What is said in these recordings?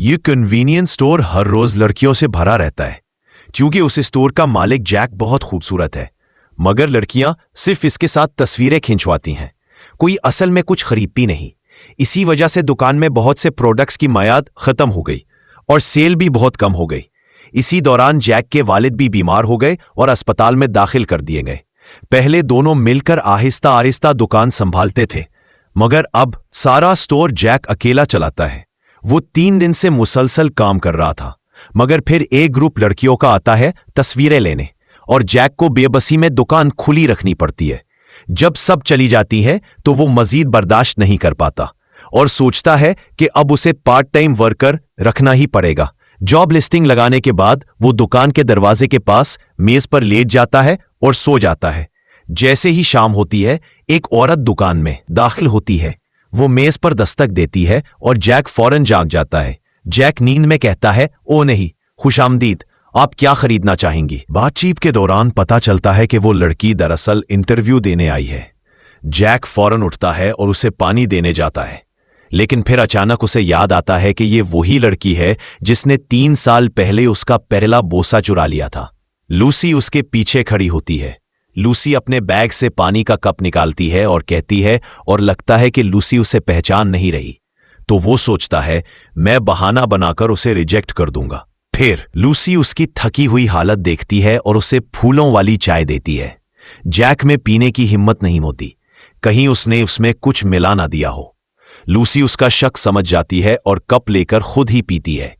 ये convenience store हर रोज लड़कियों से भरा रहता है क्योंकि उस स्टोर का मालिक जैक बहुत खूबसूरत है, मगर लड़कियां सिर्फ इसके साथ तस्वीरें खिंचवाती हैं, कोई असल में कुछ खरीदती नहीं। इसी वजह से दुकान में बहुत से प्रोडक्ट्स की मियाद खत्म हो गई और सेल भी बहुत कम हो गई। इसी दौरान जैक के वालिद भी बीमार हो गए और अस्पताल में दाखिल कर दिए गए। पहले दोनों मिलकर आहिस्ता आहिस्ता दुकान संभालते थे, मगर अब सारा स्टोर जैक अकेला चलाता है। वो 3 दिन से मुसलसल काम कर रहा था, मगर फिर एक ग्रुप लड़कियों का आता है तस्वीरें लेने और जैक को बेबसी में दुकान खुली रखनी पड़ती है। जब सब चली जाती है तो वो मजीद बर्दाश्त नहीं कर पाता और सोचता है कि अब उसे पार्ट टाइम वर्कर रखना ही पड़ेगा। जॉब लिस्टिंग लगाने के बाद वो दुकान के दरवाजे के पास मेज पर लेट जाता है और सो जाता है। जैसे ही शाम होती है, एक औरत दुकान में दाखिल होती है। वो मेज पर दस्तक देती है और जैक फौरन जाग जाता है। जैक नींद में कहता है, ओ नहीं, खुशामदीद, आप क्या खरीदना चाहेंगी? बातचीत के दौरान पता चलता है कि वो लड़की दरअसल इंटरव्यू देने आई है। जैक फौरन उठता है और उसे पानी देने जाता है, लेकिन फिर अचानक उसे याद आता है कि ये वही लड़की है जिसने 3 साल पहले उसका पहला बोसा चुरा लिया था। लूसी उसके पीछे खड़ी होती है। लूसी अपने बैग से पानी का कप निकालती है और कहती है, और लगता है कि लूसी उसे पहचान नहीं रही। तो वो सोचता है, मैं बहाना बनाकर उसे रिजेक्ट कर दूंगा। फिर लूसी उसकी थकी हुई हालत देखती है और उसे फूलों वाली चाय देती है। जैक में पीने की हिम्मत नहीं होती, कहीं उसने उसमें कुछ मिला ना दिया हो। लूसी उसका शक समझ जाती है और कप लेकर खुद ही पीती है।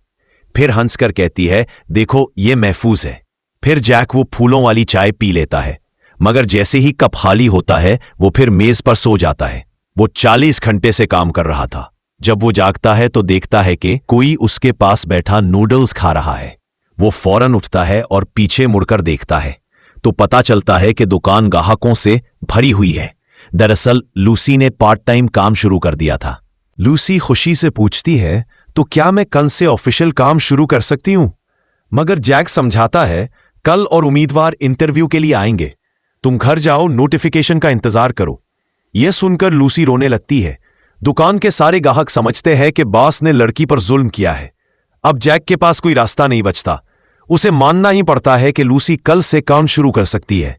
फिर हंसकर कहती है, देखो ये महफूज है। फिर जैक वो फूलों वाली चाय पी लेता है, मगर जैसे ही कप खाली होता है वो फिर मेज पर सो जाता है। वो 40 घंटे से काम कर रहा था। जब वो जागता है तो देखता है कि कोई उसके पास बैठा नूडल्स खा रहा है। वो फौरन उठता है और पीछे मुड़कर देखता है तो पता चलता है कि दुकान ग्राहकों से भरी हुई है। दरअसल लूसी ने पार्ट टाइम काम शुरू कर दिया था। लूसी खुशी से पूछती है, तो क्या मैं कल से ऑफिशियल काम शुरू कर सकती हूं? मगर जैक समझाता है, कल और उम्मीदवार इंटरव्यू के लिए आएंगे, तुम घर जाओ, नोटिफिकेशन का इंतजार करो। यह सुनकर लूसी रोने लगती है। दुकान के सारे ग्राहक समझते हैं कि बॉस ने लड़की पर जुल्म किया है। अब जैक के पास कोई रास्ता नहीं बचता, उसे मानना ही पड़ता है कि लूसी कल से काम शुरू कर सकती है।